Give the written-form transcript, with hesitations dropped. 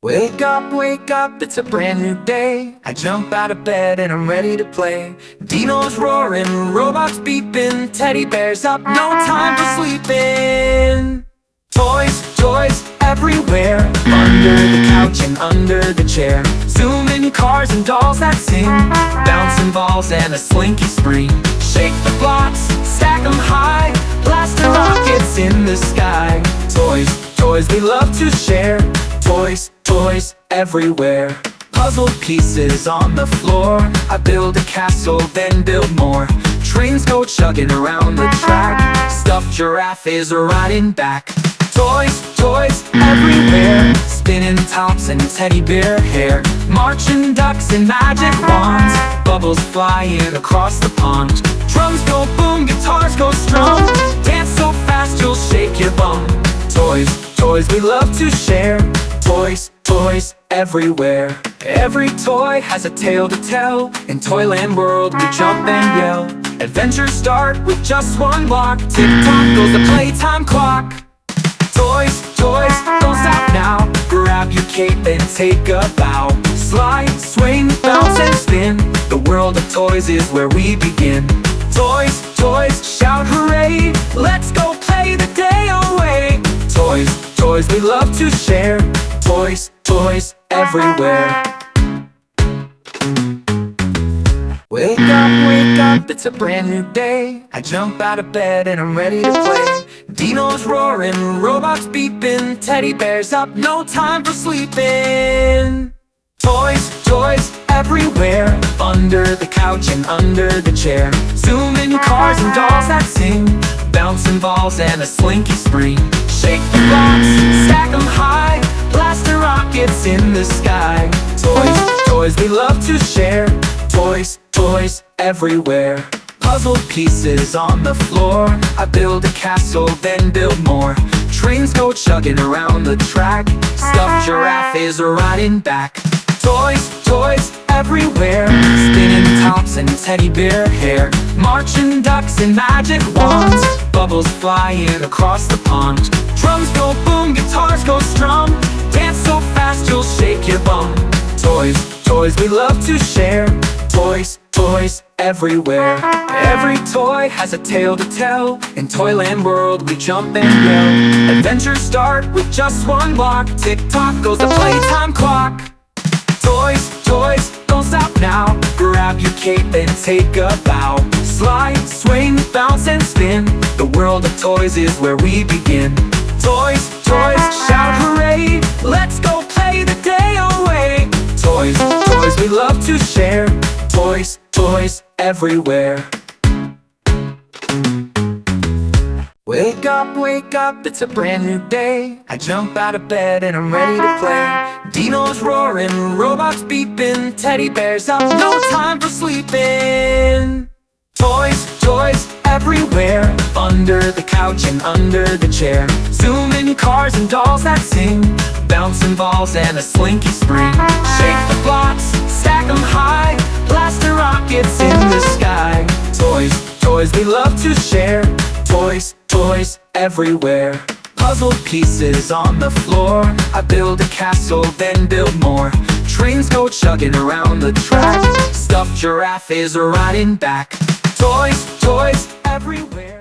Wake up, it's a brand new day. I jump out of bed and I'm ready to play. Dinos roaring, robots beeping, teddy bears up, no time for sleeping. Toys everywhere, under the couch and under the chair. Zooming cars and dolls that sing, bouncing balls and a slinky spring. Shake the blocks, stack 'em high, blaster rockets in the sky. Toys we love to share. Toys everywhere. Puzzle pieces on the floor. I build a castle, then build more. Trains go chugging around the track. Stuffed giraffe is riding back. Toys everywhere. Spinning tops and teddy bear hair. Marching ducks and magic wands. Bubbles flying across the pond. Drums go boom, guitars go strum. Dance so fast you'll shake your bum. Toys we love to share. Toys everywhere. Every toy has a tale to tell. In Toyland world we jump and yell. Adventures start with just one block. Tick-tock goes the playtime clock. Toys goes out now. Grab your cape and take a bow. Slide, swing, bounce and spin. The world of toys is where we begin. Toys, shout hooray. Let's go play the day away. Toys we love to share. Toys everywhere. Wake up, it's a brand new day. I jump out of bed and I'm ready to play. Dinos roaring, robots beeping, teddy bears up, no time for sleeping. Toys everywhere, under the couch and under the chair. Zooming cars and dolls that sing, bouncing balls and a slinky spring. Shake the blocks, stack 'em high, blaster rockets in the sky. Toys we love to share. Toys everywhere. Puzzle pieces on the floor. I build a castle, then build more. Trains go chugging around the track. Stuffed giraffe is riding back. Toys everywhere. Spinning tops and teddy bear hair. Marching ducks and magic wands. Bubbles flying across the pond. Drums go boom, guitars go strum. Dance so fast you'll shake your bum. Toys we love to share. Toys everywhere. Every toy has a tale to tell. In Toyland world we jump and yell. Adventures start with just one block. Tick-tock goes the playtime clock. Toys goes out now. Grab your cape and take a bow. Slide, swing, bounce and spin. The world of toys is where we begin. Toys, shout hooray. Let's go play the day away. Toys we love to share. Toys everywhere. Wake up, it's a brand new day. I jump out of bed and I'm ready to play. Dinos roaring, robots beeping, teddy bears up, no time for sleeping. Toys everywhere, under the couch and under the chair. Zooming cars and dolls that sing, bouncing balls and a slinky spring. Shake the blocks, stack 'em high, blaster rockets in the sky. Toys we love to share. Toys everywhere. Puzzle pieces on the floor. I build a castle, then build more. Trains go chugging around the track. Stuffed giraffe is riding back. Toys everywhere.